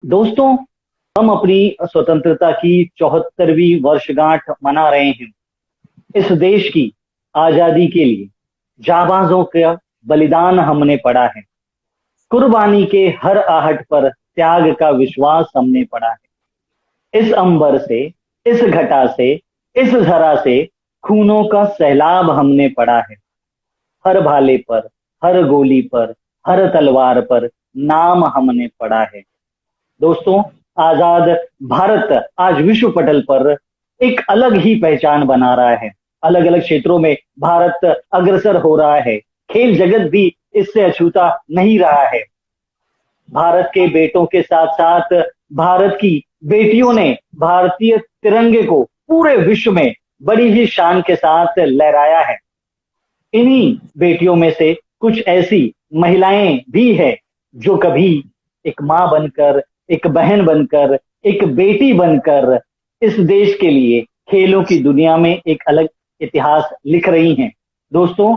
दोस्तों, हम अपनी स्वतंत्रता की 74वीं वर्षगांठ मना रहे हैं। इस देश की आजादी के लिए जाबाजों का बलिदान हमने पढ़ा है। कुर्बानी के हर आहट पर त्याग का विश्वास हमने पढ़ा है। इस अंबर से, इस घटा से, इस धरा से खूनों का सैलाब हमने पढ़ा है। हर भाले पर, हर गोली पर, हर तलवार पर नाम हमने पढ़ा है। दोस्तों, आजाद भारत आज विश्व पटल पर एक अलग ही पहचान बना रहा है। अलग अलग क्षेत्रों में भारत अग्रसर हो रहा है। खेल जगत भी इससे अछूता नहीं रहा है। भारत के बेटों के साथ साथ भारत की बेटियों ने भारतीय तिरंगे को पूरे विश्व में बड़ी ही शान के साथ लहराया है। इन्हीं बेटियों में से कुछ ऐसी महिलाएं भी है जो कभी एक मां बनकर, एक बहन बनकर, एक बेटी बनकर इस देश के लिए खेलों की दुनिया में एक अलग इतिहास लिख रही हैं। दोस्तों,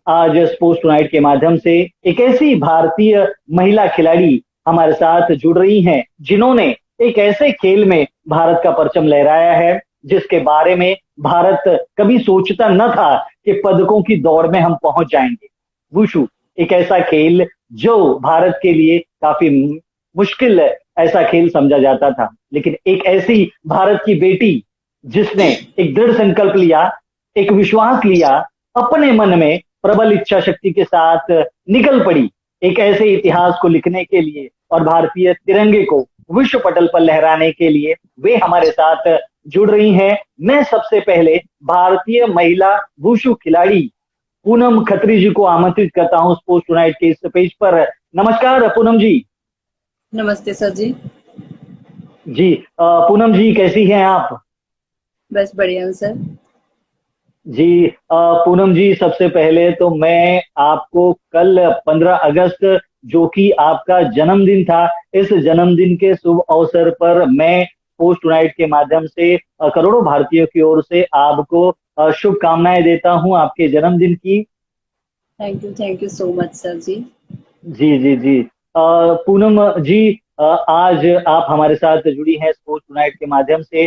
आज स्पोर्ट्स टुनाइट के माध्यम से एक ऐसी भारतीय महिला खिलाड़ी हमारे साथ जुड़ रही हैं जिन्होंने एक ऐसे खेल में भारत का परचम लहराया है जिसके बारे में भारत कभी सोचता न था कि पदकों की दौड़ में हम पहुंच जाएंगे। वुशु एक ऐसा खेल जो भारत के लिए काफी मुश्किल ऐसा खेल समझा जाता था, लेकिन एक ऐसी भारत की बेटी जिसने एक दृढ़ संकल्प लिया, एक विश्वास लिया, अपने मन में प्रबल इच्छा शक्ति के साथ निकल पड़ी एक ऐसे इतिहास को लिखने के लिए और भारतीय तिरंगे को विश्व पटल पर लहराने के लिए। वे हमारे साथ जुड़ रही हैं। मैं सबसे पहले भारतीय महिला वुशु खिलाड़ी पूनम खत्री जी को आमंत्रित करता हूं स्पोर्ट्स टुनाइट के इस पेज पर। नमस्कार पूनम जी। नमस्ते सर जी। जी पूनम जी, कैसी हैं आप? बस बढ़िया हूँ सर। जी पूनम जी, सबसे पहले तो मैं आपको कल 15 अगस्त जो कि आपका जन्मदिन था, इस जन्मदिन के शुभ अवसर पर मैं पोस्ट टुनाइट के माध्यम से करोड़ों भारतीयों की ओर से आपको शुभकामनाएं देता हूं आपके जन्मदिन की। Thank you so much sir ji. जी जी जी। पूनम जी, आज आप हमारे साथ जुड़ी हैं स्पोर्ट्स टुनाइट के माध्यम से।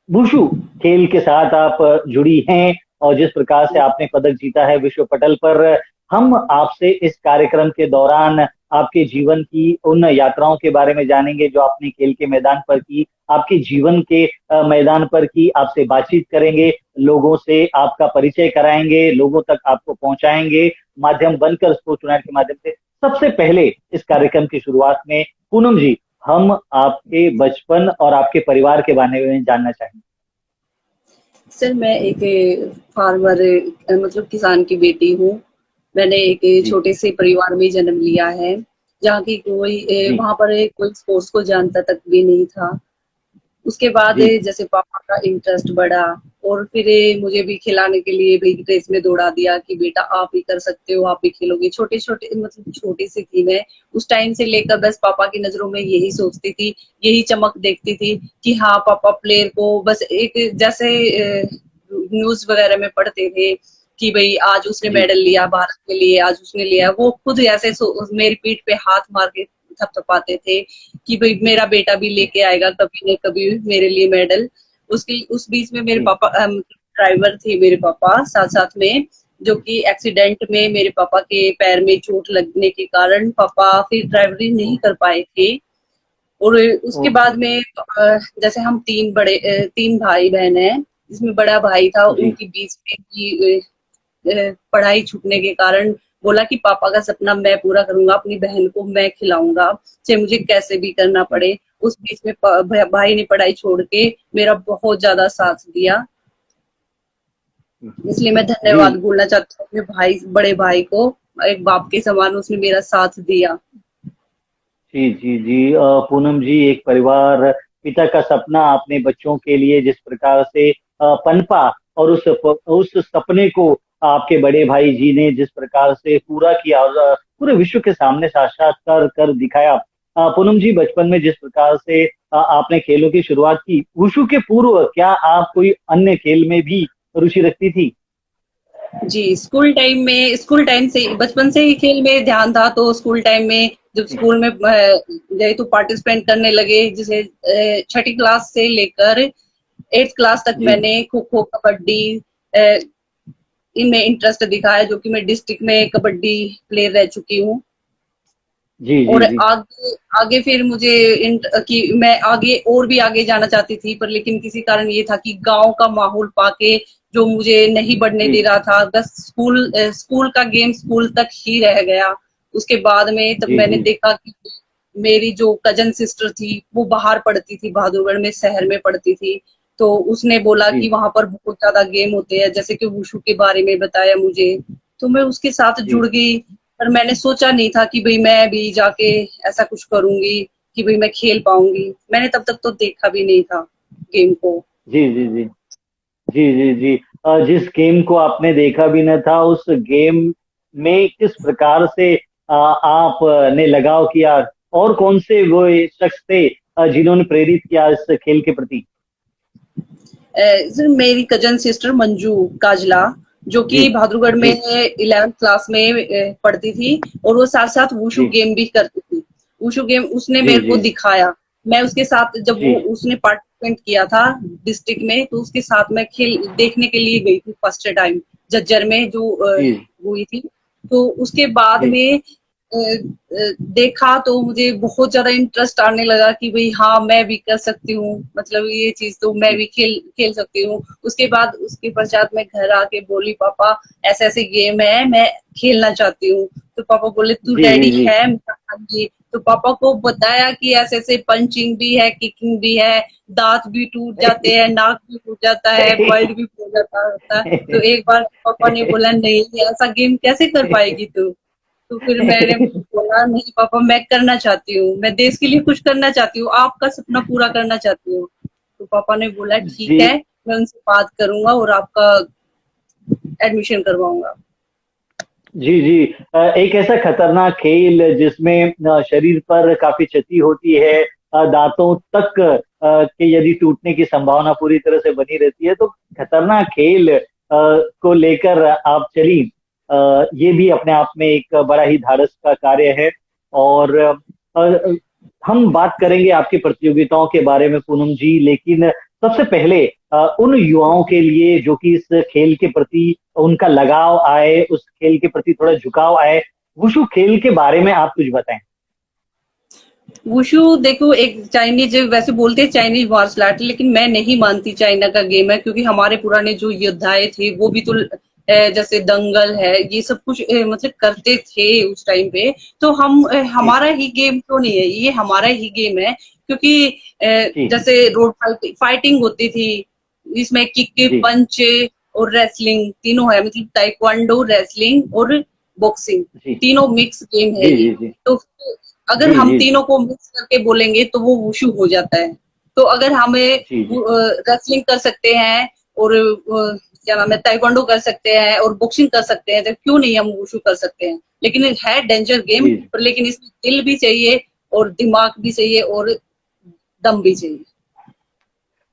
वुशु खेल के साथ आप जुड़ी हैं और जिस प्रकार से आपने पदक जीता है विश्व पटल पर, हम आपसे इस कार्यक्रम के दौरान आपके जीवन की उन यात्राओं के बारे में जानेंगे जो आपने खेल के मैदान पर की, आपके जीवन के मैदान पर की। आपसे बातचीत करेंगे, लोगों से आपका परिचय कराएंगे, लोगों तक आपको पहुंचाएंगे माध्यम बनकर स्पोर्ट्स टुनाइट के माध्यम से। सबसे पहले इस कार्यक्रम की शुरुआत में पूनम जी, हम आपके बचपन और आपके परिवार के बारे में जानना चाहेंगे। सर मैं एक फार्मर मतलब किसान की बेटी हूँ। मैंने एक जी छोटे से परिवार में जन्म लिया है जहाँ की कोई जी वहाँ पर कोई स्पोर्ट्स को जानता तक भी नहीं था। उसके बाद जी जैसे पापा का इंटरेस्ट बढ़ा और फिर मुझे भी खिलाने के लिए भी रेस में दौड़ा दिया कि बेटा आप भी कर सकते हो, आप भी खेलोगे। छोटे छोटे मतलब छोटी सी थी मैं उस टाइम से लेकर, बस पापा की नजरों में यही सोचती थी, यही चमक देखती थी कि हाँ पापा प्लेयर को बस एक जैसे न्यूज वगैरह में पढ़ते थे कि भाई आज उसने जी मेडल लिया भारत के लिए, आज उसने लिया। वो खुद ऐसे मेरी पीठ पे हाथ मार के थपथपाते थे कि भाई मेरा बेटा भी लेके आएगा कभी न कभी मेरे लिए मेडल। उसकी उस बीच में मेरे जी पापा ड्राइवर थे, मेरे पापा साथ साथ में, जो कि एक्सीडेंट में मेरे पापा के पैर में चोट लगने के कारण पापा फिर ड्राइवरी नहीं कर पाए थे। और उसके ओके। बाद में जैसे हम तीन भाई बहन हैं, जिसमें बड़ा भाई था जी उनकी बीच में की पढ़ाई छूटने के कारण बोला कि पापा का सपना मैं पूरा करूंगा, अपनी बहन को मैं खिलाऊंगा, चाहे मुझे कैसे भी करना जी पड़े। उस बीच में भाई ने पढ़ाई छोड़ के मेरा बहुत ज्यादा साथ दिया। इसलिए मैं जी धन्यवाद बोलना चाहती हूँ अपने भाई, बड़े भाई को। एक बाप के समान उसने मेरा साथ दिया। जी जी जी। पूनम जी, एक परिवार, पिता का सपना आपने बच्चों के लिए जिस प्रकार से पनपा और उस सपने को आपके बड़े भाई जी ने जिस प्रकार से पूरा किया और पूरे विश्व के सामने साक्षात्कार कर दिखाया। पूनम जी, बचपन में जिस प्रकार से आपने खेलों की शुरुआत की, वुशु के पूर्व क्या आप कोई अन्य खेल में भी रुचि रखती थी? जी, स्कूल टाइम से बचपन से ही खेल में ध्यान था, तो स्कूल टाइम में जब जी स्कूल में गए तो पार्टिसिपेट करने लगे, जैसे छठी क्लास से लेकर 8th क्लास तक जी मैंने खो खो, कबड्डी अ, इनमें इंटरेस्ट दिखाया, जो कि मैं डिस्ट्रिक्ट में कबड्डी प्लेयर रह चुकी हूँ। जी जी और जी आगे आगे फिर मुझे कि मैं आगे और भी आगे जाना चाहती थी, पर लेकिन किसी कारण ये था कि गांव का माहौल पाके जो मुझे नहीं बढ़ने जी दे रहा था, बस स्कूल का गेम स्कूल तक ही रह गया। उसके बाद में तब जी मैंने जी देखा कि मेरी जो कजन सिस्टर थी वो बाहर पढ़ती थी, बहादुरगढ़ में शहर में पढ़ती थी। तो उसने बोला जी कि वहां पर बहुत ज्यादा गेम होते हैं, जैसे कि वुशु के बारे में बताया मुझे, तो मैं उसके साथ जी जुड़ गई। पर मैंने सोचा नहीं था कि भाई मैं भी जाके ऐसा कुछ करूंगी, कि भाई मैं खेल पाऊंगी। मैंने तब तक तो देखा भी नहीं था गेम को। जी जी जी जी जी जी जिस गेम को आपने देखा भी न था, उस गेम में किस प्रकार से आपने लगाव किया, और कौन से वो शख्स थे जिन्होंने प्रेरित किया इस खेल के प्रति? मेरी कजन सिस्टर मंजू काजला, जो जी कि बहादुरगढ़ में जी 11th क्लास में पढ़ती थी, और वो साथ साथ वुशु जी गेम भी करती थी। वुशु गेम उसने जी मेरे को जी दिखाया। मैं उसके साथ जब जी वो उसने पार्टिसिपेट किया था डिस्ट्रिक्ट में, तो उसके साथ मैं खेल देखने के लिए गई थी फर्स्ट टाइम, जज्जर में जो जी हुई थी। तो उसके बाद जी में देखा तो मुझे बहुत ज्यादा इंटरेस्ट आने लगा कि भाई हाँ मैं भी कर सकती हूँ, मतलब ये चीज तो मैं जी भी खेल खेल सकती हूँ। उसके बाद उसके पश्चात मैं घर आके बोली पापा ऐसे ऐसे गेम है, मैं खेलना चाहती हूँ। तो पापा बोले तू जी जी रेडी जी है? मैं कहा, हाँ जी। तो पापा को बताया कि ऐसे ऐसे पंचिंग भी है, किकिंग भी है, दांत भी टूट जाते हैं, नाक भी टूट जाता है, ब्लड भी हो जाता होता है। तो एक बार पापा ने बोला नहीं ऐसा गेम कैसे कर पाएगी तू? तो फिर मैंने बोला नहीं पापा मैं करना चाहती हूँ, मैं देश के लिए कुछ करना चाहती हूँ, आपका सपना पूरा करना चाहती हूँ। तो पापा ने बोला ठीक जी है, मैं उनसे बात करूंगा और आपका एडमिशन करवाऊंगा। जी जी एक ऐसा खतरनाक खेल जिसमें शरीर पर काफी क्षति होती है, दांतों तक के यदि टूटने की संभावना पूरी तरह से बनी रहती है, तो खतरनाक खेल को लेकर आप चली, ये भी अपने आप में एक बड़ा ही धाड़स का कार्य है। और हम बात करेंगे आपकी प्रतियोगिताओं के बारे में पूनम जी, लेकिन सबसे पहले उन युवाओं के लिए जो कि इस खेल के प्रति उनका लगाव आए, उस खेल के प्रति थोड़ा झुकाव आए, वुशु खेल के बारे में आप कुछ बताएं। वुशु देखो एक चाइनीज, वैसे बोलते हैं चाइनीज मार्शल आर्ट, लेकिन मैं नहीं मानती चाइना का गेम है, क्योंकि हमारे पुराने जो योद्धाए थे वो भी तो जैसे दंगल है ये सब कुछ मतलब करते थे उस टाइम पे। तो हम जी हमारा ही गेम तो नहीं है, ये हमारा ही गेम है। क्योंकि जी जैसे रोड फाइटिंग होती थी, इसमें किक जी पंच और रेसलिंग तीनों है, मतलब ताइक्वांडो, रेसलिंग और बॉक्सिंग, जी तीनों मिक्स गेम है जी ये। जी जी तो अगर जी हम जी तीनों को मिक्स करके बोलेंगे तो वो वुशु हो जाता है। तो अगर हमें जी जी रेसलिंग कर सकते हैं और क्या नाम है ताइक्वांडो कर सकते हैं और बॉक्सिंग कर सकते हैं, तो क्यों नहीं हम वुशु कर सकते हैं? लेकिन है डेंजर गेम, जी पर लेकिन इसमें दिल भी चाहिए और दिमाग भी चाहिए और दम भी चाहिए।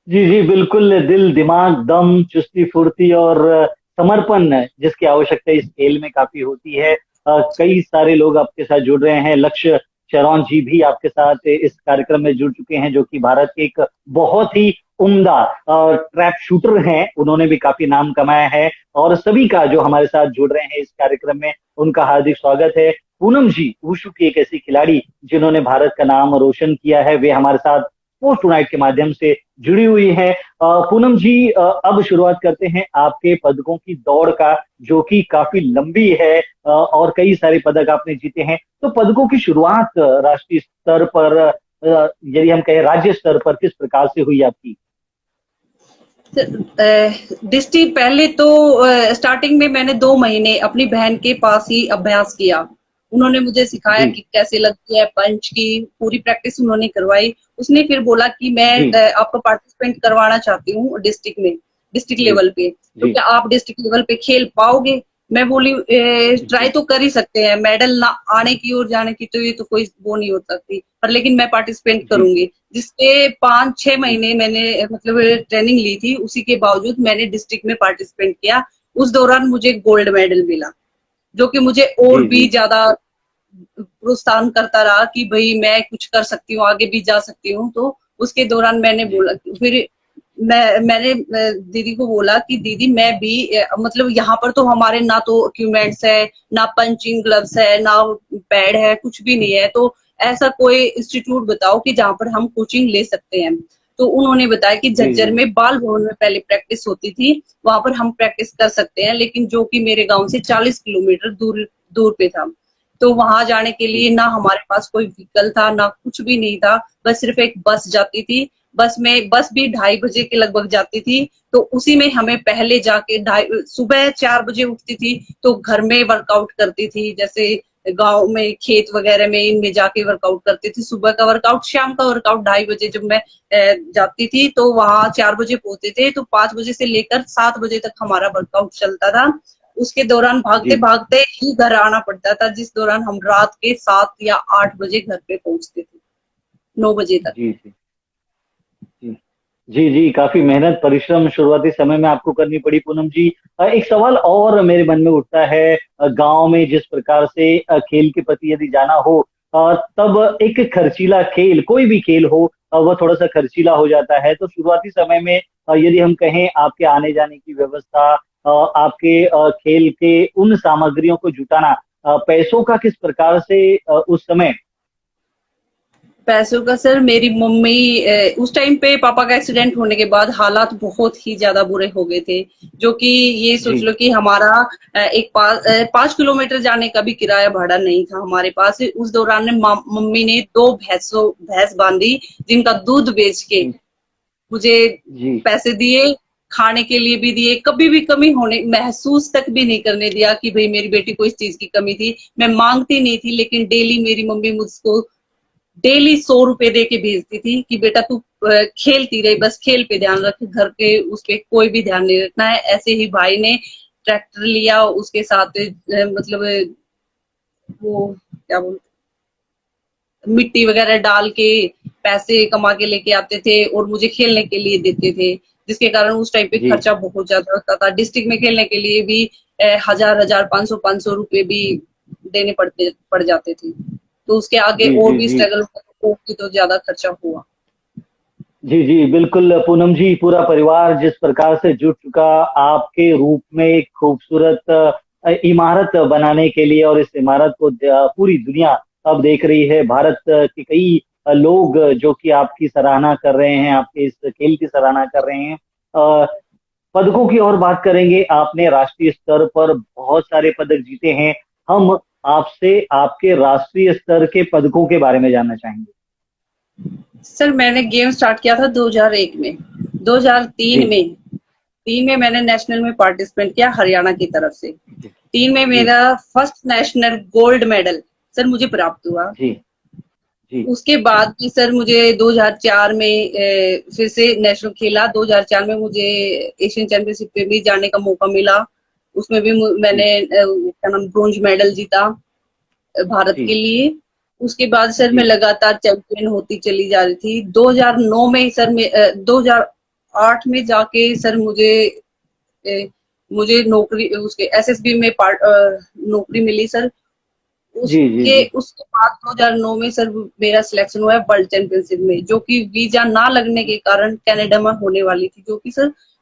जी जी बिल्कुल, दिल दिमाग दम चुस्ती फुर्ती और समर्पण जिसकी आवश्यकता इस खेल में काफी होती है। कई सारे लोग आपके साथ जुड़ रहे हैं, लक्ष्य शरौन जी भी आपके साथ इस कार्यक्रम में जुड़ चुके हैं, जो कि भारत के एक बहुत ही उम्दा ट्रैप शूटर हैं, उन्होंने भी काफी नाम कमाया है। और सभी का जो हमारे साथ जुड़ रहे हैं इस कार्यक्रम में, उनका हार्दिक स्वागत है। पूनम जी वुशु की एक ऐसी खिलाड़ी जिन्होंने भारत का नाम रोशन किया है, वे हमारे साथ स्पोर्ट्स टुनाइट के माध्यम से जुड़ी हुई है। पूनम जी, अब शुरुआत करते हैं आपके पदकों की दौड़ का, जो कि काफी लंबी है, और कई सारे पदक आपने जीते हैं। तो पदकों की शुरुआत राष्ट्रीय स्तर पर, यदि हम कहें राज्य स्तर पर, किस प्रकार से हुई आपकी? डिस्ट्रिक्ट पहले तो स्टार्टिंग में मैंने 2 महीने अपनी बहन के पास ही अभ्यास किया। उन्होंने मुझे सिखाया जी कि कैसे लगती है पंच की, पूरी प्रैक्टिस उन्होंने करवाई। उसने फिर बोला कि मैं जी आपको पार्टिसिपेट करवाना चाहती हूँ डिस्ट्रिक्ट में, डिस्ट्रिक्ट जी लेवल पे, तो जी क्या आप डिस्ट्रिक्ट लेवल पे खेल पाओगे? मैं बोली ट्राई जी तो कर ही सकते हैं, मेडल ना आने की और जाने की तो ये तो कोई वो नहीं हो सकती, पर लेकिन मैं पार्टिसिपेट जी करूंगी। जिसके 5-6 जी महीने मैंने मतलब ट्रेनिंग ली थी, उसी के बावजूद मैंने डिस्ट्रिक्ट में पार्टिसिपेट किया। उस दौरान मुझे गोल्ड मेडल मिला, जो कि मुझे और जी भी जी ज्यादा प्रोत्साहन करता रहा कि भाई मैं कुछ कर सकती हूँ, आगे भी जा सकती हूँ। तो उसके दौरान मैंने जी बोला, फिर मैंने दीदी को बोला कि दीदी मैं भी मतलब यहाँ पर तो हमारे ना तो इक्विपमेंट्स है, ना पंचिंग ग्लव्स है, ना पैड है, कुछ भी नहीं है। तो ऐसा कोई इंस्टीट्यूट बताओ कि जहाँ पर हम कोचिंग ले सकते हैं। तो उन्होंने बताया कि जी झज्जर जी में बाल भवन में पहले प्रैक्टिस होती थी, वहां पर हम प्रैक्टिस कर सकते हैं, लेकिन जो कि मेरे गांव से 40 किलोमीटर दूर दूर पे था। तो वहां जाने के जी लिए ना हमारे पास कोई व्हीकल था, ना कुछ भी नहीं था, बस सिर्फ एक बस जाती थी। बस भी 2:30 बजे के लगभग जाती थी। तो उसी में हमें पहले जाके सुबह 4 बजे उठती थी, तो घर में वर्कआउट करती थी, जैसे गांव में खेत वगैरह में इनमें जाके वर्कआउट करती थी। सुबह का वर्कआउट, शाम का वर्कआउट 2:30 बजे जब मैं जाती थी, तो वहां 4 बजे पहुंचते थे, तो 5 बजे से लेकर 7 बजे तक हमारा वर्कआउट चलता था। उसके दौरान भागते जी भागते ही घर आना पड़ता था, जिस दौरान हम रात के 7 या 8 बजे घर पे पहुंचते थे, 9 बजे तक। जी जी जी जी जी काफी मेहनत परिश्रम शुरुआती समय में आपको करनी पड़ी पूनम जी। एक सवाल और मेरे मन में उठता है, गांव में जिस प्रकार से खेल के प्रति यदि जाना हो, तब एक खर्चीला खेल, कोई भी खेल हो, वह थोड़ा सा खर्चीला हो जाता है। तो शुरुआती समय में यदि हम कहें आपके आने जाने की व्यवस्था, आपके खेल के उन सामग्रियों को जुटाना, पैसों का किस प्रकार से उस समय। पैसों का सर, मेरी मम्मी उस टाइम पे पापा का एक्सीडेंट होने के बाद हालात बहुत ही ज्यादा बुरे हो गए थे। जो कि ये जी सोच लो कि हमारा 5 किलोमीटर जाने का भी किराया भाड़ा नहीं था हमारे पास। उस दौरान में मम्मी ने 2 भैंस बांधी, जिनका दूध बेच के जी मुझे जी पैसे दिए, खाने के लिए भी दिए। कभी भी कमी होने महसूस तक भी नहीं करने दिया कि भाई मेरी बेटी को इस चीज की कमी थी। मैं मांगती नहीं थी, लेकिन डेली मेरी मम्मी मुझको डेली 100 रुपए दे के भेजती थी कि बेटा तू खेलती रही, बस खेल पे ध्यान रख, घर के उस पे कोई भी ध्यान नहीं रखना है। ऐसे ही भाई ने ट्रैक्टर लिया, उसके साथ मतलब वो क्या बोलते, मिट्टी वगैरह डाल के पैसे कमा के लेके आते थे और मुझे खेलने के लिए देते थे, जिसके कारण उस टाइम पे जी खर्चा बहुत ज्यादा होता था। डिस्ट्रिक्ट में खेलने के लिए भी 1000 1000 500 रुपए भी देने पड़ जाते थे। तो उसके आगे जी और जी भी जी स्ट्रगल, और भी तो ज्यादा खर्चा हुआ। जी जी बिल्कुल पूनम जी, पूरा परिवार जिस प्रकार से जुट चुका आपके रूप में एक खूबसूरत इमारत बनाने के लिए, और इस इमारत को पूरी दुनिया अब देख रही है। भारत के कई लोग जो कि आपकी सराहना कर रहे हैं, आपके इस खेल की सराहना कर रहे हैं। अ, पदकों की और बात करेंगे, आपने राष्ट्रीय स्तर पर बहुत सारे पदक जीते हैं। हम आपसे आपके राष्ट्रीय स्तर के पदकों के बारे में जानना चाहेंगे। सर मैंने गेम स्टार्ट किया था 2001 में। जी 2003 में मैंने नेशनल में पार्टिसिपेट किया हरियाणा की तरफ से। जी 3 में जी मेरा first national gold medal sir मुझे प्राप्त हुआ। जी जी उसके बाद भी सर मुझे 2004 में फिर से नेशनल खेला। 2004 में मुझे एशियन चैंपियनशिप पे भी जाने का मौका मिला। उसमें भी मैंने जी क्या नाम ब्रोंज मेडल जीता भारत जी के लिए। उसके बाद सर मैं जी लगातार चैंपियन होती चली जा रही थी। 2009 में सर में 2008 में जाके सर अ, मुझे नौकरी उसके एसएसबी में नौकरी मिली सर। जी जी उसके जी उसके बाद 2009 में सर मेरा सिलेक्शन हुआ है वर्ल्ड चैंपियनशिप में, जो कि वीजा ना लगने के कारण कनाडा में होने वाली थी,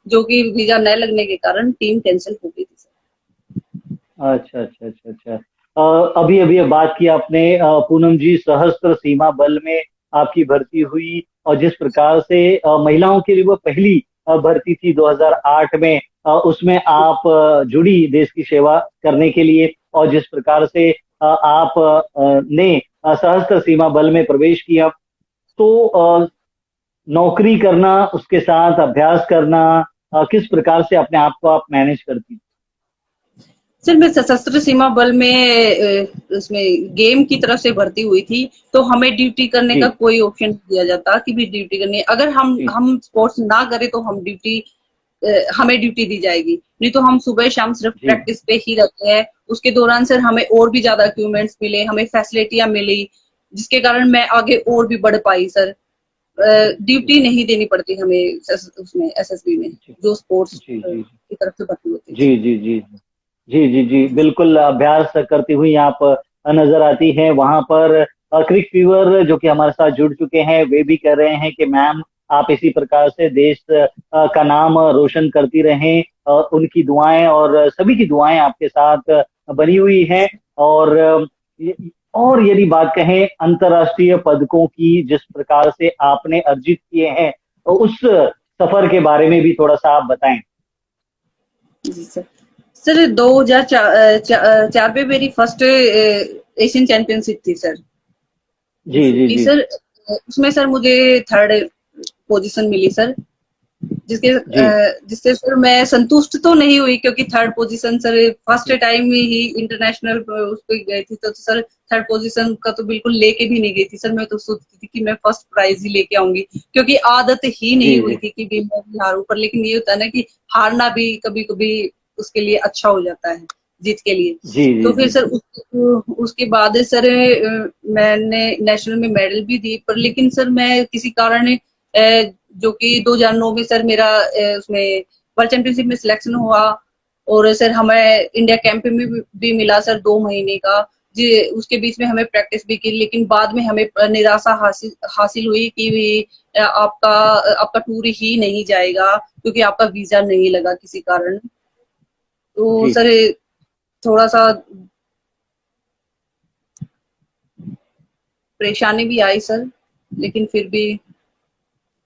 जो कि वीजा न लगने के कारण टीम कैंसिल हो गई थी सर। अच्छा अच्छा अच्छा अच्छा। अभी अभी बात की आपने पूनम जी, सशस्त्र सीमा बल में आपकी भर्ती हुई, और जिस प्रकार से महिलाओं के लिए वो पहली भर्ती थी 2008 में, उसमें आप जुड़ी देश की सेवा करने के लिए, और जिस प्रकार से आप ने सशस्त्र सीमा बल में प्रवेश किया, तो नौकरी करना, उसके साथ अभ्यास करना, किस प्रकार से अपने आप को आप मैनेज करती। सर मैं सशस्त्र सीमा बल में उसमें गेम की तरफ से भर्ती हुई थी। तो हमें ड्यूटी करने जी का कोई ऑप्शन नहीं दिया जाता कि भी ड्यूटी करनी है। अगर हम जी हम स्पोर्ट्स ना करें तो हमें ड्यूटी दी जाएगी, नहीं तो हम सुबह शाम सिर्फ जी प्रैक्टिस पे ही रहते हैं। उसके दौरान सर हमें और भी ज्यादा इक्विपमेंट्स मिले, हमें फैसिलिटियां मिली, जिसके कारण मैं आगे और भी बढ़ पाई सर। जी ड्यूटी नहीं देनी पड़ती हमें उसमें एसएसबी में, जी जो स्पोर्ट्स जी जी की तरफ से भर्ती होती थी। जी जी जी जी जी जी बिल्कुल, अभ्यास करती हुई आप नजर आती हैं वहां पर। क्रिक फीवर जो कि हमारे साथ जुड़ चुके हैं, वे भी कह रहे हैं कि मैम आप इसी प्रकार से देश का नाम रोशन करती रहें। उनकी दुआएं और सभी की दुआएं आपके साथ बनी हुई हैं। और और यदि बात कहें अंतर्राष्ट्रीय पदकों की, जिस प्रकार से आपने अर्जित किए हैं, तो उस सफर के बारे में भी थोड़ा सा आप बताएं। जी सर। सर 2004 पे मेरी फर्स्ट एशियन चैंपियनशिप थी सर। जी जी कि जी सर उसमें सर मुझे थर्ड पोजीशन मिली सर। जी जिससे सर मैं संतुष्ट तो नहीं हुई, क्योंकि third position sir first time में ही इंटरनेशनल उस पे गई थी, तो सर थर्ड पोजीशन का तो बिल्कुल लेके भी नहीं गई थी सर। मैं तो सोचती थी कि मैं फर्स्ट प्राइज ही लेके आऊंगी, क्योंकि आदत ही जी नहीं हुई जी थी कि भी मैं भी हारूं। पर लेकिन ये होता है ना कि हारना भी कभी कभी उसके लिए अच्छा हो जाता है, जीत के लिए। जी जी तो फिर जी सर उसके बाद सर मैंने नेशनल में मेडल भी दी, पर लेकिन सर मैं किसी कारण जो कि 2009 में सर मेरा उसमें वर्ल्ड चैंपियनशिप में सिलेक्शन हुआ, और सर हमें इंडिया कैंप में भी मिला सर 2 महीने का। जी, उसके बीच में हमें प्रैक्टिस भी की, लेकिन बाद में हमें निराशा हासिल हुई कि आपका आपका टूर ही नहीं जाएगा, क्योंकि आपका वीजा नहीं लगा किसी कारण। तो जी सर थोड़ा सा परेशानी भी आई सर, लेकिन फिर भी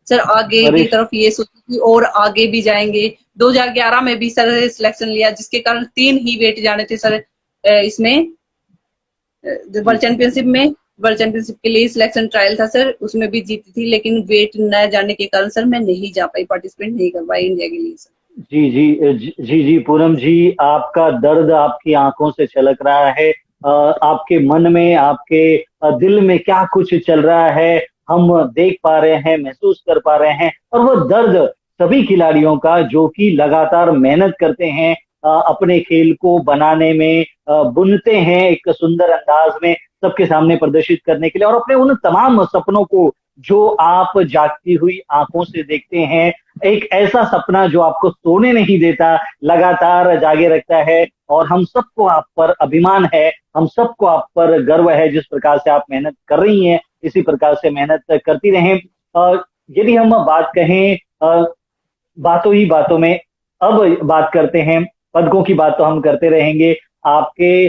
सर आगे की परेश तरफ ये सोची कि और आगे भी जाएंगे। 2011 में भी सर सिलेक्शन लिया, जिसके कारण 3 ही वेट जाने थे सर। इसमें जी वर्ल्ड चैंपियनशिप के लिए सिलेक्शन ट्रायल था सर, उसमें भी जीती थी, लेकिन वेट न जाने के कारण सर मैं नहीं जा पाई, पार्टिसिपेट नहीं कर पाई इंडिया के लिए सर। जी जी जी जी जी पूनम जी, आपका दर्द आपकी आंखों से छलक रहा है। आपके मन में, आपके दिल में क्या कुछ चल रहा है, हम देख पा रहे हैं, महसूस कर पा रहे हैं। और वो दर्द सभी खिलाड़ियों का जो कि लगातार मेहनत करते हैं अपने खेल को बनाने में, बुनते हैं एक सुंदर अंदाज में सबके सामने प्रदर्शित करने के लिए, और अपने उन तमाम सपनों को जो आप जागती हुई आंखों से देखते हैं, एक ऐसा सपना जो आपको सोने नहीं देता, लगातार जागे रखता है। और हम सबको आप पर अभिमान है, हम सबको आप पर गर्व है। जिस प्रकार से आप मेहनत कर रही हैं, इसी प्रकार से मेहनत करती रहें। यदि हम बात कहें बातों ही बातों में, अब बात करते हैं पदकों की। बात तो हम करते रहेंगे। आपके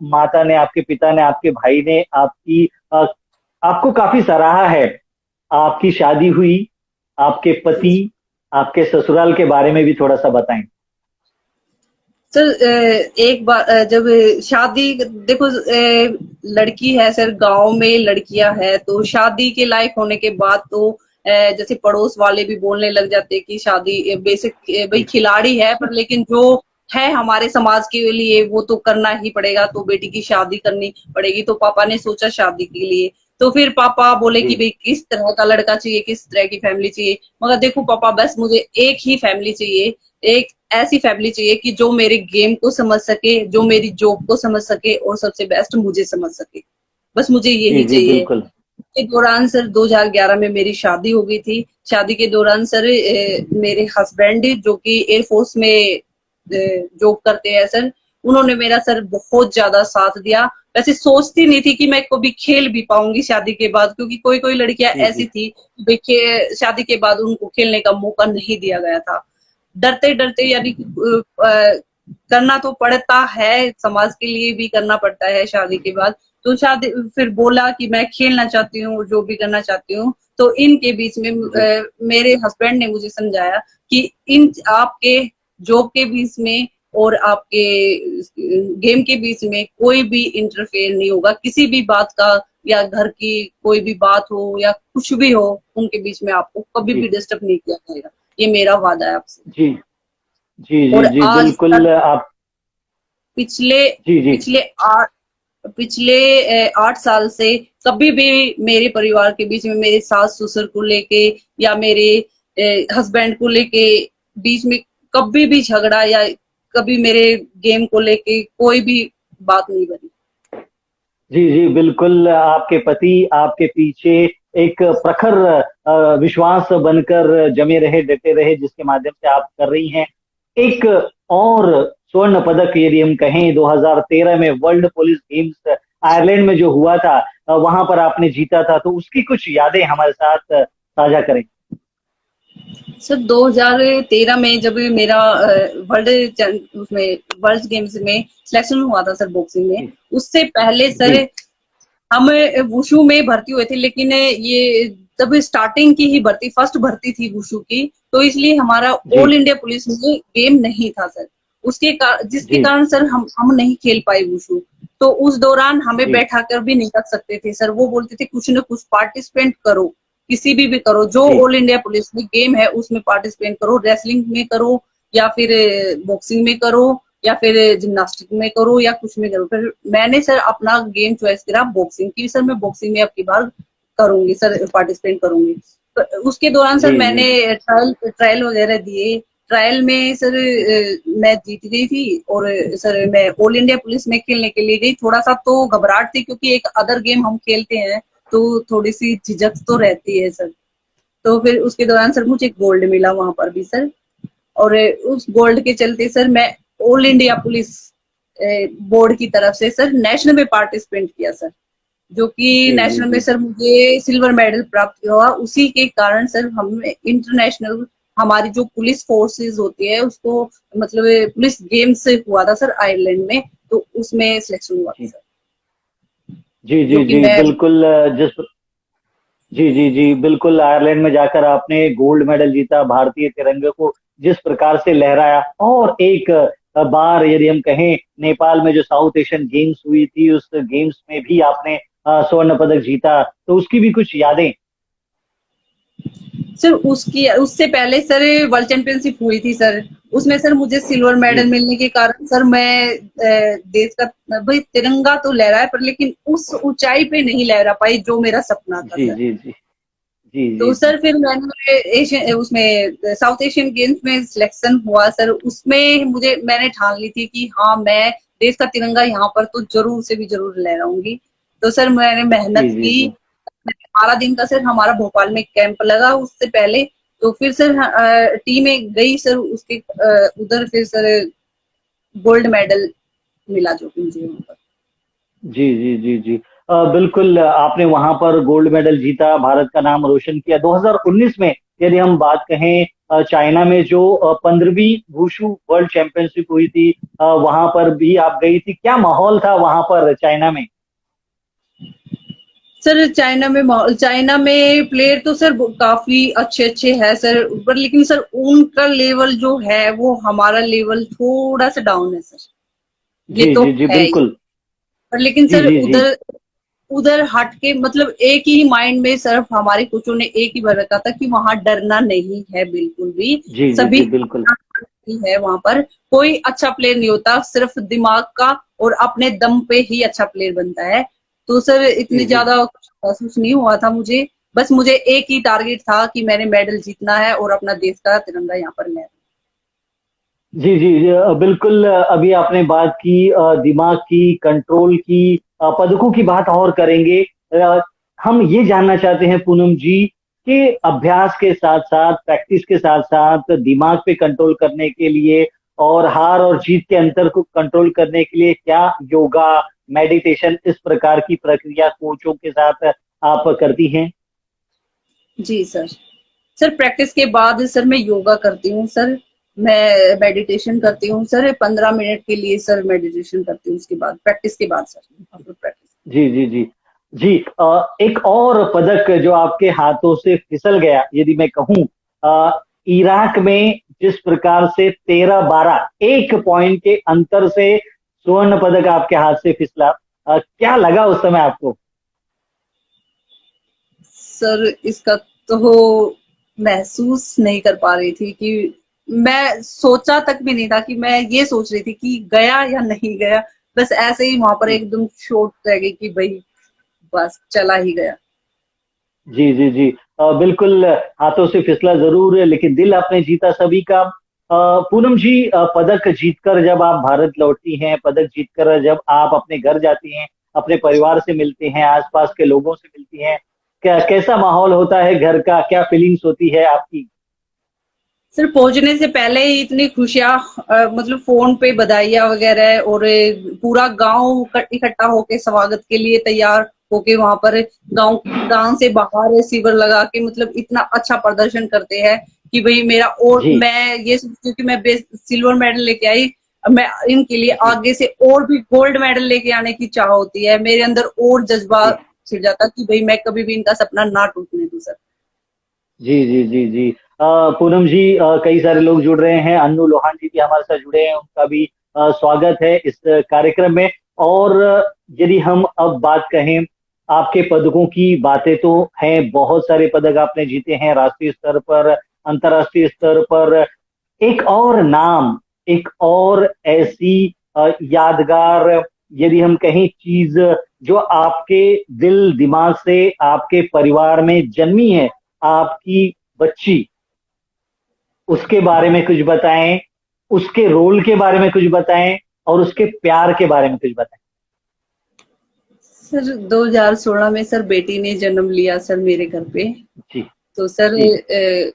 माता ने, आपके पिता ने, आपके भाई ने आपको काफी सराहा है। आपकी शादी हुई, आपके पति, आपके ससुराल के बारे में भी थोड़ा सा बताएं। सर एक बार जब शादी, देखो लड़की है सर, गांव में लड़कियां है, तो शादी के लायक होने के बाद तो जैसे पड़ोस वाले भी बोलने लग जाते कि शादी बेसिक भाई खिलाड़ी है, पर लेकिन जो है हमारे समाज के लिए वो तो करना ही पड़ेगा, तो बेटी की शादी करनी पड़ेगी। तो पापा ने सोचा शादी के लिए, तो फिर पापा बोले जी कि भाई किस तरह का लड़का चाहिए, किस तरह की फैमिली चाहिए। मगर देखो पापा, बस मुझे एक ही फैमिली चाहिए, एक ऐसी फैमिली चाहिए कि जो मेरे गेम को समझ सके, जो मेरी जॉब को समझ सके, और सबसे बेस्ट मुझे समझ सके। बस मुझे जी यही जी चाहिए। बिल्कुल। के दौरान सर 2011 में मेरी शादी हो गई थी। शादी के दौरान सर मेरे हस्बैंड जो कि एयरफोर्स में जॉब करते हैं सर, उन्होंने मेरा सर बहुत ज्यादा साथ दिया। वैसे सोचती नहीं थी कि मैं कभी खेल भी पाऊंगी शादी के बाद, क्योंकि कोई कोई लड़कियां जी ऐसी जी थी देखिए शादी के बाद उनको खेलने का मौका नहीं दिया गया था। डरते डरते, यानी कि करना तो पड़ता है, समाज के लिए भी करना पड़ता है शादी के बाद। तो शादी फिर बोला कि मैं खेलना चाहती हूँ, जो भी करना चाहती हूँ। तो इनके बीच में जी मेरे हस्बैंड ने मुझे समझाया कि इन आपके जॉब के बीच में और आपके गेम के बीच में कोई भी इंटरफेयर नहीं होगा, किसी भी बात का, या घर की कोई भी बात हो या कुछ भी हो, उनके बीच में आपको कभी जी भी डिस्टर्ब नहीं किया जाएगा। ये मेरा वादा है आपसे। जी जी जी और जी आज बिल्कुल तक आप। पिछले जी जी पिछले आठ पिछले 8 साल से कभी भी मेरे परिवार के बीच में, मेरे सास ससुर को लेके या मेरे हस्बैंड को लेके बीच में कभी भी झगड़ा, या कभी मेरे गेम को लेके कोई भी बात नहीं बनी। जी जी बिल्कुल, आपके पति आपके पीछे एक प्रखर विश्वास बनकर जमे रहे, डटे रहे, जिसके माध्यम से आप कर रही हैं। एक और स्वर्ण पदक यदि हम कहें 2013 में वर्ल्ड पुलिस गेम्स आयरलैंड में जो हुआ था, वहां पर आपने जीता था, तो उसकी कुछ यादें हमारे साथ साझा करें। सर 2013 में जब मेरा उसमें वर्ल्ड गेम्स में सिलेक्शन हुआ था सर बॉक्सिंग में, जी उससे पहले जी सर हम वुशु में भर्ती हुए थे, लेकिन ये तब स्टार्टिंग की ही भर्ती, फर्स्ट भर्ती थी वुशु की, तो इसलिए हमारा जी ऑल इंडिया पुलिस में गेम नहीं था सर। जिसके जी कारण सर हम नहीं खेल पाए वुशु। तो उस दौरान हमें जी बैठा कर भी नहीं रख सकते थे सर, वो बोलते थे कुछ ना कुछ पार्टिसिपेंट करो, किसी भी करो, जो जी ऑल इंडिया पुलिस में गेम है उसमें पार्टिसिपेट करो, रेसलिंग में करो या फिर बॉक्सिंग में करो या फिर जिम्नास्टिक में करो या कुछ में करो। फिर मैंने सर अपना गेम चॉइस करा बॉक्सिंग की, सर मैं बॉक्सिंग में अब की बार करूंगी सर, पार्टिसिपेट करूंगी। तो उसके दौरान जी सर जी मैंने ट्रायल वगैरह दिए। ट्रायल में सर मैं जीत गई थी, और सर मैं ऑल इंडिया पुलिस में खेलने के लिए गई। थोड़ा सा तो घबराहट थी, क्योंकि एक अदर गेम हम खेलते हैं तो थोड़ी सी झिझक तो रहती है सर। तो फिर उसके दौरान सर मुझे गोल्ड मिला वहां पर भी सर, और उस गोल्ड के चलते सर मैं ऑल इंडिया पुलिस बोर्ड की तरफ से सर नेशनल में पार्टिसिपेट किया सर, जो कि जी जी नेशनल में जी सर मुझे सिल्वर मेडल प्राप्त हुआ। उसी के कारण सर हम इंटरनेशनल, हमारी जो पुलिस फोर्सेस होती है उसको, मतलब पुलिस गेम्स से हुआ था सर आयरलैंड में, तो उसमें सिलेक्शन हुआ था जी सर, जी जो जी कि जी मैं। बिल्कुल। जी जी जी बिल्कुल, आयरलैंड में जाकर आपने गोल्ड मेडल जीता, भारतीय तिरंगे को जिस प्रकार से लहराया। और एक बार यदि हम कहें, नेपाल में जो साउथ एशियन गेम्स हुई थी, उस गेम्स में भी आपने स्वर्ण पदक जीता, तो उसकी भी कुछ यादें। सर उसकी उससे पहले सर वर्ल्ड चैंपियनशिप हुई थी सर, उसमें सर मुझे सिल्वर जी मेडल मिलने के कारण सर मैं देश का भाई तिरंगा तो लहराया, पर लेकिन उस ऊंचाई पे नहीं लहरा पाई जो मेरा सपना था जी सर। जी जी जी तो जी जी सर फिर मैंने एशियन उसमें साउथ एशियन गेम्स में सिलेक्शन हुआ सर, उसमें मैंने ठान ली थी कि हाँ मैं देश का तिरंगा यहाँ पर तो जरूर से भी जरूर लहराऊंगी। तो सर मैंने जी मेहनत जी की। जी 12 दिन का सर हमारा भोपाल में कैंप लगा उससे पहले। तो फिर सर टीमें गई सर उसके उधर, फिर सर गोल्ड मेडल मिला जो कि मुझे वहां पर। जी जी जी जी बिल्कुल, आपने वहां पर गोल्ड मेडल जीता, भारत का नाम रोशन किया। 2019 में यदि हम बात कहें, चाइना में जो 15वीं वुशु वर्ल्ड चैंपियनशिप हुई थी, वहां पर भी आप गई थी। क्या माहौल था वहां पर चाइना में? सर चाइना में प्लेयर तो सर काफी अच्छे अच्छे है सर, पर लेकिन सर उनका लेवल जो है वो हमारा लेवल थोड़ा सा डाउन है सर, ये जी तो जी जी है ही। बिल्कुल। पर लेकिन जी सर जी जी उधर उधर हट के, मतलब एक ही माइंड में सिर्फ हमारे कोचों ने एक ही बार रखा था कि वहां डरना नहीं है बिल्कुल भी। जी जी सभी जी बिल्कुल। है वहां पर, कोई अच्छा प्लेयर नहीं होता, सिर्फ दिमाग का और अपने दम पे ही अच्छा प्लेयर बनता है। तो सर जी इतनी जी ज्यादा कुछ महसूस नहीं हुआ था मुझे। बस मुझे एक ही टारगेट था कि मैंने मेडल जीतना है और अपना देश का तिरंगा यहाँ पर लहराना। जी जी जी, बिल्कुल। अभी आपने बात की दिमाग की, कंट्रोल की, पदकों की बात और करेंगे। हम ये जानना चाहते हैं पूनम जी, कि अभ्यास के साथ साथ, प्रैक्टिस के साथ साथ, दिमाग पे कंट्रोल करने के लिए और हार और जीत के अंतर को कंट्रोल करने के लिए क्या योगा, मेडिटेशन, इस प्रकार की प्रक्रिया कोचों के साथ आप करती हैं? जी सर। सर प्रैक्टिस के बाद सर मैं योगा करती हूँ सर, मैं मेडिटेशन करती हूँ सर, 15 मिनट के लिए सर मेडिटेशन करती हूँ उसके बाद, प्रैक्टिस के बाद सर, आफ्टर प्रैक्टिस। जी जी जी जी एक और पदक जो आपके हाथों से फिसल गया, यदि मैं कहूं, इराक में जिस प्रकार से 13-12 एक पॉइंट के अंतर से स्वर्ण पदक आपके हाथ से फिसला, क्या लगा उस समय आपको? सर इसका तो महसूस नहीं कर पा रही थी कि, मैं सोचा तक भी नहीं था कि, मैं ये सोच रही थी कि गया या नहीं गया। बस ऐसे ही वहां पर जी एकदम चोट रह गई कि भाई बस चला ही गया। जी जी जी बिल्कुल, हाथों से फिसला जरूर है, लेकिन दिल आपने जीता सभी का। पूनम जी, पदक जीतकर जब आप भारत लौटती हैं, पदक जीतकर जब आप अपने घर जाती हैं, अपने परिवार से मिलती हैं, आसपास के लोगों से मिलती हैं, क्या कैसा माहौल होता है घर का? क्या फीलिंग्स होती है आपकी? सर पहुंचने से पहले ही इतनी खुशियां, मतलब फोन पे बधाइयां वगैरह, और पूरा गांव इकट्ठा होके स्वागत के लिए तैयार होके वहां पर गांव गांव से बाहर रिसीवर लगा के मतलब इतना अच्छा प्रदर्शन करते हैं कि भाई मेरा, और जी मैं ये सोचती हूँ कि मैं सिल्वर मेडल लेके आई, मैं इनके लिए जी आगे से और भी गोल्ड मेडल लेके आने की चाह होती है मेरे अंदर, और जज्बा जी छिड़ जाता कि भाई मैं कभी भी इनका सपना ना टूटने दूं सर। जी जी जी जी। पूनम जी, कई सारे लोग जुड़ रहे हैं। अन्नू लोहान जी भी हमारे साथ जुड़े हैं, उनका भी स्वागत है इस कार्यक्रम में। और यदि हम अब बात कहें, आपके पदकों की बातें तो हैं, बहुत सारे पदक आपने जीते हैं राष्ट्रीय स्तर पर, अंतर्राष्ट्रीय स्तर पर। एक और नाम, एक और ऐसी यादगार, यदि हम कहें चीज, जो आपके दिल दिमाग से आपके परिवार में जन्मी है, आपकी बच्ची, उसके बारे में कुछ बताएं, उसके रोल के बारे में कुछ बताएं, और उसके प्यार के बारे में कुछ बताएं। सर 2016 में सर बेटी ने जन्म लिया सर मेरे घर पे। जी तो सर जी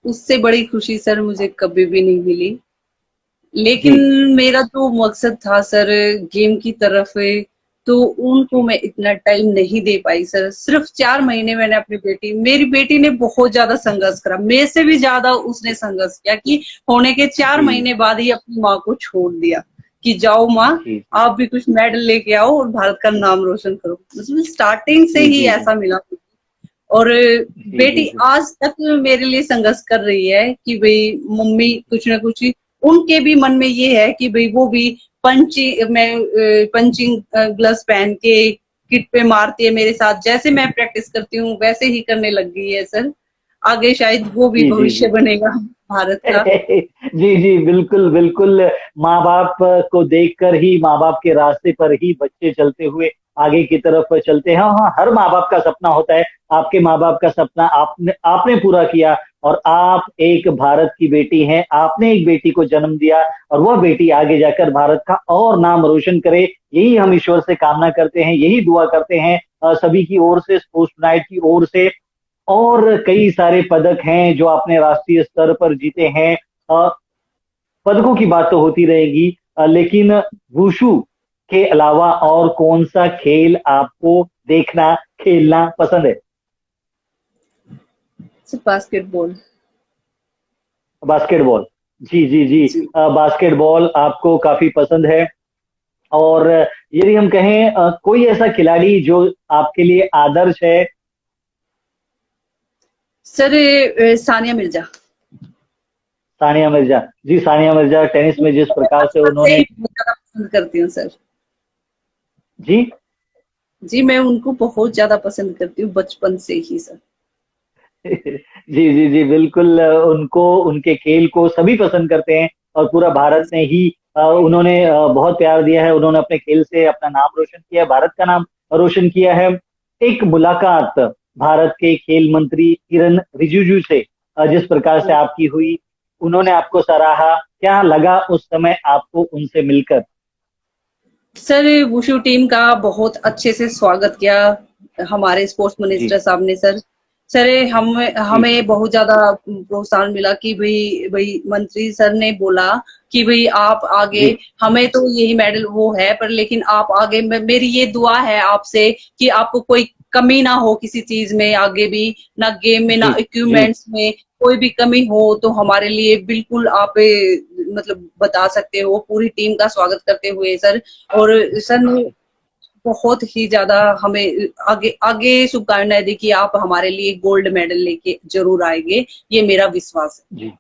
उससे बड़ी खुशी सर मुझे कभी भी नहीं मिली। जी लेकिन मेरा जो मकसद था सर गेम की तरफ, तो उनको जी मैं इतना टाइम नहीं दे पाई सर। सिर्फ 4 महीने मैंने अपनी मेरी बेटी ने बहुत ज्यादा संघर्ष करा, मेरे से भी ज्यादा उसने संघर्ष किया कि होने के चार जी महीने बाद ही अपनी माँ को छोड़ दिया कि जाओ माँ, जी जी आप भी कुछ मेडल लेके आओ और भारत का नाम रोशन करो। मतलब स्टार्टिंग से जी ही जी जी ऐसा मिला। और जी जी बेटी जी आज तक मेरे लिए संघर्ष कर रही है कि भाई मम्मी कुछ ना कुछ, उनके भी मन में ये है कि भाई वो भी पंचिंग ग्लव्स पहन के किट पे मारती है मेरे साथ, जैसे मैं प्रैक्टिस करती हूँ वैसे ही करने लग गई है सर। आगे शायद वो भी जी जी भविष्य जी बनेगा भारत का। जी जी, बिल्कुल बिल्कुल। माँ बाप को देखकर ही, माँ बाप के रास्ते पर ही बच्चे चलते हुए आगे की तरफ चलते हैं। हाँ हाँ, हर माँ बाप का सपना होता है। आपके माँ बाप का सपना आपने आपने पूरा किया, और आप एक भारत की बेटी हैं, आपने एक बेटी को जन्म दिया, और वह बेटी आगे जाकर भारत का और नाम रोशन करे, यही हम ईश्वर से कामना करते हैं, यही दुआ करते हैं सभी की ओर से, स्पोर्ट्स नाइट की ओर से। और कई सारे पदक हैं जो आपने राष्ट्रीय स्तर पर जीते हैं। अ, पदकों की बात तो होती रहेगी, लेकिन वुशु के अलावा और कौन सा खेल आपको देखना, खेलना पसंद है? सिर्फ बास्केटबॉल। बास्केटबॉल। जी जी जी। जी बास्केटबॉल आपको काफी पसंद है। और यदि हम कहें, कोई ऐसा खिलाड़ी जो आपके लिए आदर्श है? सर सानिया मिर्जा। सानिया मिर्जा। जी, सानिया मिर्जा टेनिस में जिस मैं प्रकार से बचपन से उन्होंने। ही बहुत ज्यादा पसंद करती हूँ सर। जी जी मैं उनको बहुत ज्यादा पसंद करती हूँ बचपन से ही सर। जी जी जी, बिल्कुल। उनको, उनके खेल को सभी पसंद करते हैं, और पूरा भारत ने ही उन्होंने बहुत प्यार दिया है। उन्होंने अपने खेल से अपना नाम रोशन किया है, भारत का नाम रोशन किया है। एक मुलाकात भारत के खेल मंत्री किरण रिजिजू से जिस प्रकार से आपकी हुई, उन्होंने आपको सराहा, क्या लगा उस समय आपको उनसे मिलकर? सर वुशु टीम का बहुत अच्छे से स्वागत किया हमारे स्पोर्ट्स जी मिनिस्टर साहब ने सर। सर हम जी हमें बहुत ज्यादा प्रोत्साहन मिला कि भाई भाई मंत्री सर ने बोला कि भाई आप आगे, जी हमें तो यही मेडल वो है पर लेकिन आप आगे, मेरी ये दुआ है आपसे कि आपको कोई कमी ना हो किसी चीज में आगे भी, ना गेम में जी ना जी इक्विपमेंट्स में कोई भी कमी हो तो हमारे लिए बिल्कुल आप मतलब बता सकते हो। पूरी टीम का स्वागत करते हुए सर, और सर ने बहुत ही ज्यादा हमें आगे आगे शुभकामनाएं दी कि आप हमारे लिए गोल्ड मेडल लेके जरूर आएंगे, ये मेरा विश्वास जी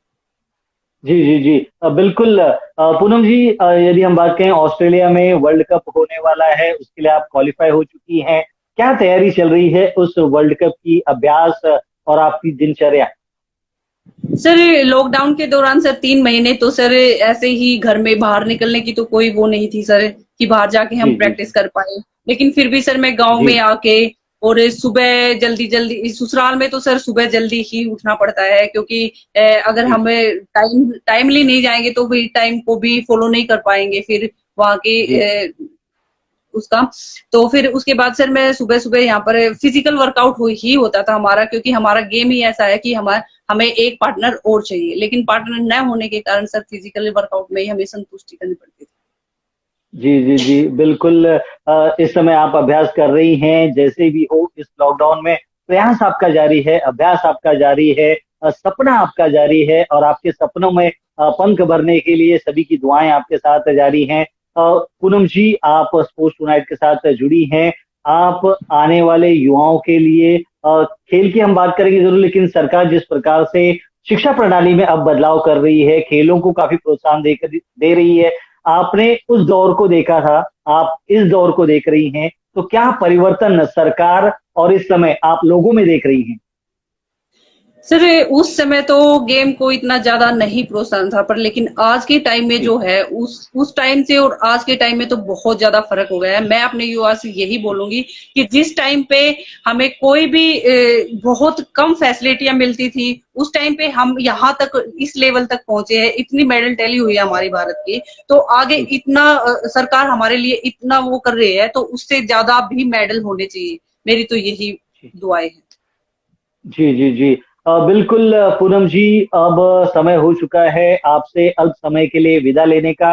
जी जी जी। बिल्कुल। पूनम जी, यदि हम बात करें, ऑस्ट्रेलिया में वर्ल्ड कप होने वाला है, उसके लिए आप क्वालिफाई हो चुकी हैं। क्या तैयारी चल रही है उस वर्ल्ड कप की, अभ्यास और आपकी दिनचर्या? है। सर लॉकडाउन के दौरान सर 3 महीने तो सर ऐसे ही घर में, बाहर निकलने की तो कोई वो नहीं थी सर कि बाहर जाके हम जी जी प्रैक्टिस कर पाए। लेकिन फिर भी सर मैं गांव जी में आके, और सुबह जल्दी जल्दी, ससुराल में तो सर सुबह जल्दी ही उठना पड़ता है क्योंकि अगर जी हमें टाइमली नहीं जाएंगे तो भी टाइम को भी फॉलो नहीं कर पाएंगे फिर वहां के जी उसका। तो फिर उसके बाद सर मैं सुबह सुबह यहाँ पर फिजिकल वर्कआउट ही होता था हमारा, क्योंकि हमारा गेम ही ऐसा है कि हमारा हमें एक पार्टनर और चाहिए, लेकिन पार्टनर न होने के कारण सर फिजिकल वर्कआउट में ही हमें संतुष्टि करनी पड़ती थी। जी जी जी, बिल्कुल। इस समय आप अभ्यास कर रही हैं, जैसे भी हो इस लॉकडाउन में प्रयास आपका जारी है, अभ्यास आपका जारी है, सपना आपका जारी है और आपके सपनों में पंख भरने के लिए सभी की दुआएं आपके साथ जारी हैं। पूनम जी, आप स्पोर्ट्स टुनाइट के साथ जुड़ी हैं। आप आने वाले युवाओं के लिए खेल की हम बात करेंगे जरूर, लेकिन सरकार जिस प्रकार से शिक्षा प्रणाली में अब बदलाव कर रही है, खेलों को काफी प्रोत्साहन दे रही है, आपने उस दौर को देखा था, आप इस दौर को देख रही हैं, तो क्या परिवर्तन सरकार और इस समय आप लोगों में देख रही हैं? सर उस समय तो गेम को इतना ज्यादा नहीं प्रोत्साहन था, पर लेकिन आज के टाइम में जो है उस टाइम से और आज के टाइम में तो बहुत ज्यादा फर्क हो गया है। मैं अपने युवा से यही बोलूंगी कि जिस टाइम पे हमें कोई भी बहुत कम फैसिलिटियां मिलती थी, उस टाइम पे हम यहाँ तक इस लेवल तक पहुंचे हैं, इतनी मेडल टैली हुई है हमारी भारत की, तो आगे इतना सरकार हमारे लिए इतना वो कर रही है, तो उससे ज्यादा भी मेडल होने चाहिए। मेरी तो यही दुआएं है। जी जी जी, बिल्कुल। पूनम जी, अब समय हो चुका है आपसे अल्प समय के लिए विदा लेने का।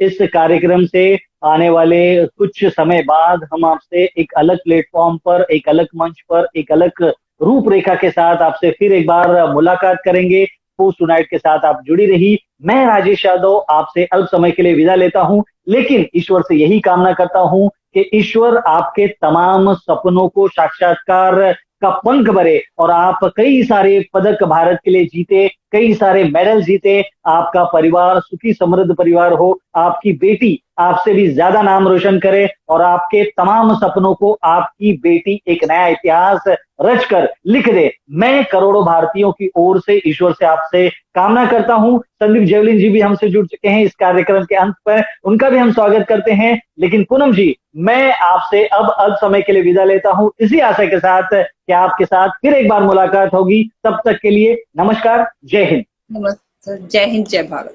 इस कार्यक्रम से आने वाले कुछ समय बाद हम आपसे एक अलग प्लेटफॉर्म पर, एक अलग मंच पर, एक अलग रूपरेखा के साथ आपसे फिर एक बार मुलाकात करेंगे। पोस्ट टुनाइट के साथ आप जुड़ी रही। मैं राजेश यादव आपसे अल्प समय के लिए विदा लेता हूं, लेकिन ईश्वर से यही कामना करता हूं कि ईश्वर आपके तमाम सपनों को साक्षात्कार का पंख भरे और आप कई सारे पदक भारत के लिए जीते, कई सारे मेडल जीते, आपका परिवार सुखी समृद्ध परिवार हो, आपकी बेटी आपसे भी ज्यादा नाम रोशन करे और आपके तमाम सपनों को आपकी बेटी एक नया इतिहास रच कर लिख दे। मैं करोड़ों भारतीयों की ओर से ईश्वर से आपसे कामना करता हूं। संदीप जेवलिन जी भी हमसे जुड़ चुके हैं इस कार्यक्रम के अंत पर, उनका भी हम स्वागत करते हैं। लेकिन पूनम जी, मैं आपसे अब अल्प समय के लिए विदा लेता हूं, इसी आशा के साथ कि आपके साथ फिर एक बार मुलाकात होगी। तब तक के लिए नमस्कार, जय हिंद। नमस्ते, जय हिंद, जय भारत।